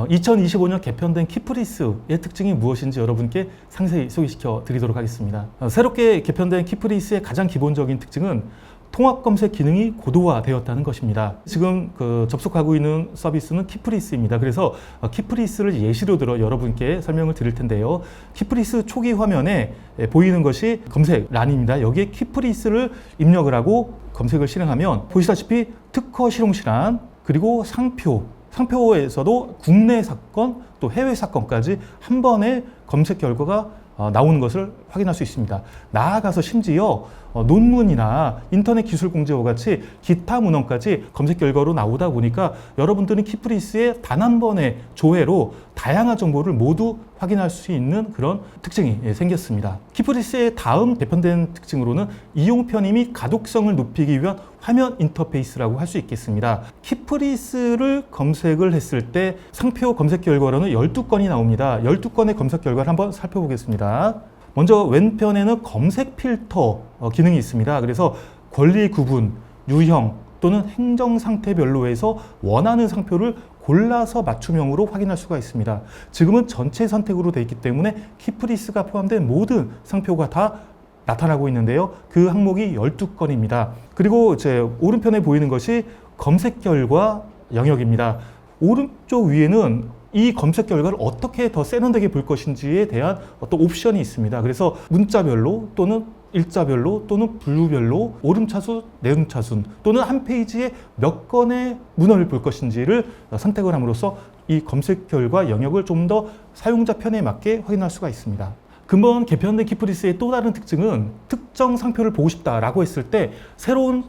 2025년 개편된 키프리스의 특징이 무엇인지 여러분께 상세히 소개시켜 드리도록 하겠습니다. 새롭게 개편된 키프리스의 가장 기본적인 특징은 통합 검색 기능이 고도화되었다는 것입니다. 지금 접속하고 있는 서비스는 키프리스입니다. 그래서 키프리스를 예시로 들어 여러분께 설명을 드릴 텐데요. 키프리스 초기 화면에 보이는 것이 검색란입니다. 여기에 키프리스를 입력을 하고 검색을 실행하면 보시다시피 특허 실용실안 그리고 상표에서도 국내 사건 또 해외 사건까지 한 번에 검색 결과가 나오는 것을 확인할 수 있습니다. 나아가서 심지어 논문이나 인터넷 기술 공제와 같이 기타 문헌까지 검색 결과로 나오다 보니까 여러분들은 키프리스의 단 한 번의 조회로 다양한 정보를 모두 확인할 수 있는 그런 특징이 생겼습니다. 키프리스의 다음 개편된 특징으로는 이용 편의 및 가독성을 높이기 위한 화면 인터페이스라고 할 수 있겠습니다. 키프리스를 검색을 했을 때 상표 검색 결과로는 12건이 나옵니다. 12건의 검색 결과를 한번 살펴보겠습니다. 먼저 왼편에는 검색 필터 기능이 있습니다. 그래서 권리 구분, 유형 또는 행정 상태별로 해서 원하는 상표를 골라서 맞춤형으로 확인할 수가 있습니다. 지금은 전체 선택으로 되어 있기 때문에 키프리스가 포함된 모든 상표가 다 나타나고 있는데요. 그 항목이 12건입니다. 그리고 이제 오른편에 보이는 것이 검색 결과 영역입니다. 오른쪽 위에는 이 검색 결과를 어떻게 더 세련되게 볼 것인지에 대한 어떤 옵션이 있습니다. 그래서 문자별로 또는 일자별로 또는 분류별로 오름차순, 내림차순 또는 한 페이지에 몇 건의 문헌을 볼 것인지를 선택을 함으로써 이 검색 결과 영역을 좀 더 사용자 편에 맞게 확인할 수가 있습니다. 근본 개편된 키프리스의 또 다른 특징은 특정 상표를 보고 싶다라고 했을 때 새로운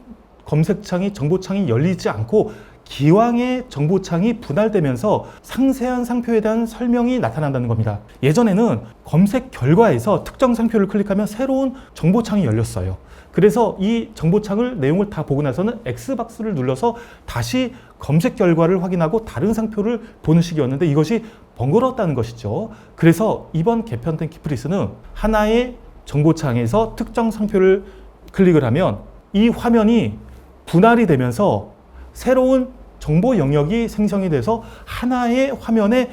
검색창이 정보창이 열리지 않고 기왕의 정보창이 분할되면서 상세한 상표에 대한 설명이 나타난다는 겁니다. 예전에는 검색 결과에서 특정 상표를 클릭하면 새로운 정보창이 열렸어요. 그래서 이 정보창을 내용을 다 보고 나서는 X박스를 눌러서 다시 검색 결과를 확인하고 다른 상표를 보는 식이었는데 이것이 번거로웠다는 것이죠. 그래서 이번 개편된 키프리스는 하나의 정보창에서 특정 상표를 클릭을 하면 이 화면이 분할이 되면서 새로운 정보 영역이 생성이 돼서 하나의 화면에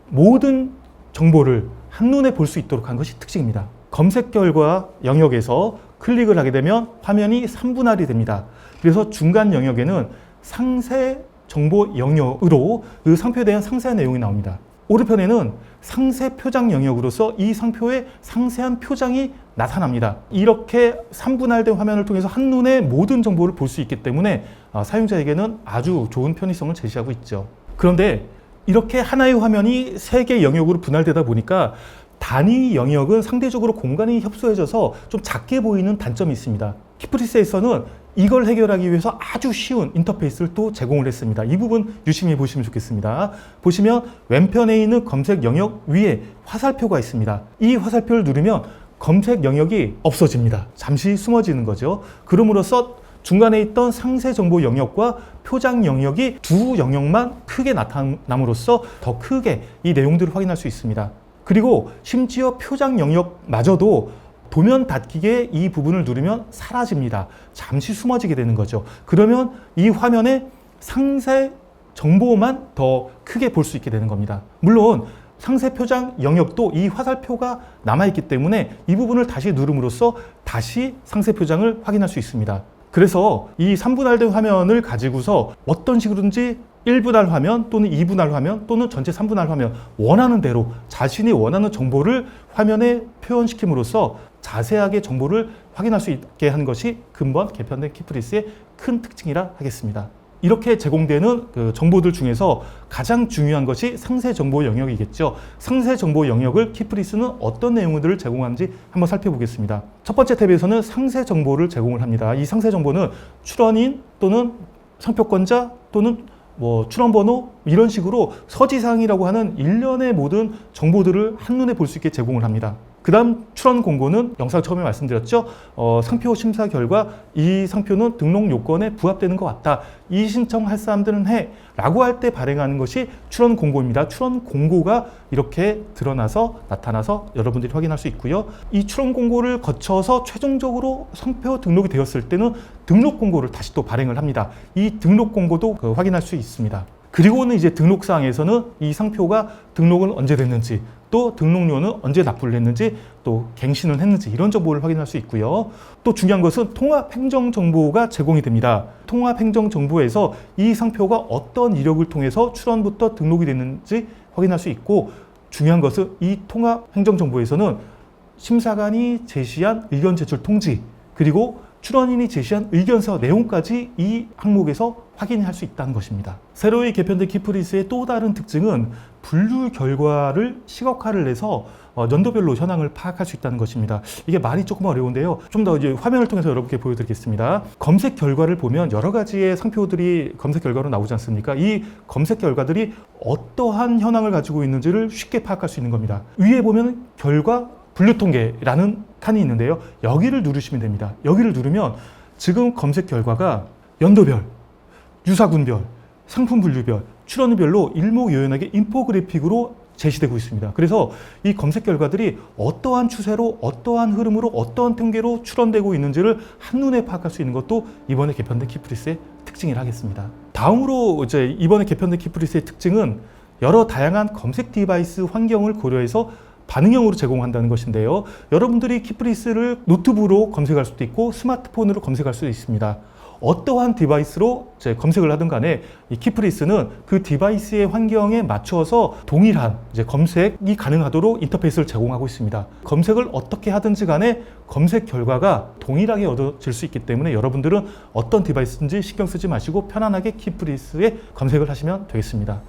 모든 정보를 한눈에 볼 수 있도록 한 것이 특징입니다. 검색 결과 영역에서 클릭을 하게 되면 화면이 3분할이 됩니다. 그래서 중간 영역에는 상세 정보 영역으로 그 상표에 대한 상세한 내용이 나옵니다. 오른편에는 상세 표장 영역으로서 이 상표의 상세한 표장이 나타납니다. 이렇게 3분할된 화면을 통해서 한눈에 모든 정보를 볼 수 있기 때문에 사용자에게는 아주 좋은 편의성을 제시하고 있죠. 그런데 이렇게 하나의 화면이 3개 영역으로 분할되다 보니까 단위 영역은 상대적으로 공간이 협소해져서 좀 작게 보이는 단점이 있습니다. 키프리스에서는 이걸 해결하기 위해서 아주 쉬운 인터페이스를 또 제공을 했습니다. 이 부분 유심히 보시면 좋겠습니다. 보시면 왼편에 있는 검색 영역 위에 화살표가 있습니다. 이 화살표를 누르면 검색 영역이 없어집니다. 잠시 숨어지는 거죠. 그럼으로써 중간에 있던 상세 정보 영역과 표장 영역이 두 영역만 크게 나타남으로써 더 크게 이 내용들을 확인할 수 있습니다. 그리고 심지어 표장 영역마저도 도면 닫기에 이 부분을 누르면 사라집니다. 잠시 숨어지게 되는 거죠. 그러면 이 화면에 상세 정보만 더 크게 볼 수 있게 되는 겁니다. 물론 상세 표장 영역도 이 화살표가 남아있기 때문에 이 부분을 다시 누름으로써 다시 상세 표장을 확인할 수 있습니다. 그래서 이 3분할된 화면을 가지고서 어떤 식으로든지 1분할 화면 또는 2분할 화면 또는 전체 3분할 화면 원하는 대로 자신이 원하는 정보를 화면에 표현시킴으로써 자세하게 정보를 확인할 수 있게 한 것이 근본 개편된 키프리스의 큰 특징이라 하겠습니다. 이렇게 제공되는 정보들 중에서 가장 중요한 것이 상세 정보 영역이겠죠. 상세 정보 영역을 키프리스는 어떤 내용들을 제공하는지 한번 살펴보겠습니다. 첫 번째 탭에서는 상세 정보를 제공을 합니다. 이 상세 정보는 출원인 또는 상표권자 또는 출원번호 이런 식으로 서지사항이라고 하는 일련의 모든 정보들을 한눈에 볼 수 있게 제공을 합니다. 그 다음 출원 공고는 영상 처음에 말씀드렸죠. 상표 심사 결과 이 상표는 등록 요건에 부합되는 것 같다. 이 신청할 사람들은 해 라고 할 때 발행하는 것이 출원 공고입니다. 출원 공고가 이렇게 드러나서 나타나서 여러분들이 확인할 수 있고요. 이 출원 공고를 거쳐서 최종적으로 상표 등록이 되었을 때는 등록 공고를 다시 또 발행을 합니다. 이 등록 공고도 확인할 수 있습니다. 그리고는 이제 등록사항에서는 이 상표가 등록은 언제 됐는지, 또 등록료는 언제 납부를 했는지, 또 갱신을 했는지 이런 정보를 확인할 수 있고요. 또 중요한 것은 통합행정정보가 제공이 됩니다. 통합행정정보에서 이 상표가 어떤 이력을 통해서 출원부터 등록이 됐는지 확인할 수 있고, 중요한 것은 이 통합행정정보에서는 심사관이 제시한 의견 제출 통지, 그리고 출원인이 제시한 의견서 내용까지 이 항목에서 확인할 수 있다는 것입니다. 새로이 개편된 키프리스의 또 다른 특징은 분류 결과를 시각화를 해서 연도별로 현황을 파악할 수 있다는 것입니다. 이게 말이 조금 어려운데요. 좀 더 이제 화면을 통해서 여러분께 보여드리겠습니다. 검색 결과를 보면 여러 가지의 상표들이 검색 결과로 나오지 않습니까? 이 검색 결과들이 어떠한 현황을 가지고 있는지를 쉽게 파악할 수 있는 겁니다. 위에 보면 결과 분류 통계라는 칸이 있는데요. 여기를 누르시면 됩니다. 여기를 누르면 지금 검색 결과가 연도별, 유사군별, 상품 분류별, 출원별로 일목요연하게 인포그래픽으로 제시되고 있습니다. 그래서 이 검색 결과들이 어떠한 추세로, 어떠한 흐름으로, 어떠한 통계로 출원되고 있는지를 한눈에 파악할 수 있는 것도 이번에 개편된 키프리스의 특징이라 하겠습니다. 다음으로 이제 이번에 개편된 키프리스의 특징은 여러 다양한 검색 디바이스 환경을 고려해서 반응형으로 제공한다는 것인데요. 여러분들이 키프리스를 노트북으로 검색할 수도 있고 스마트폰으로 검색할 수도 있습니다. 어떠한 디바이스로 이제 검색을 하든 간에 이 키프리스는 그 디바이스의 환경에 맞춰서 동일한 이제 검색이 가능하도록 인터페이스를 제공하고 있습니다. 검색을 어떻게 하든지 간에 검색 결과가 동일하게 얻어질 수 있기 때문에 여러분들은 어떤 디바이스든지 신경 쓰지 마시고 편안하게 키프리스에 검색을 하시면 되겠습니다.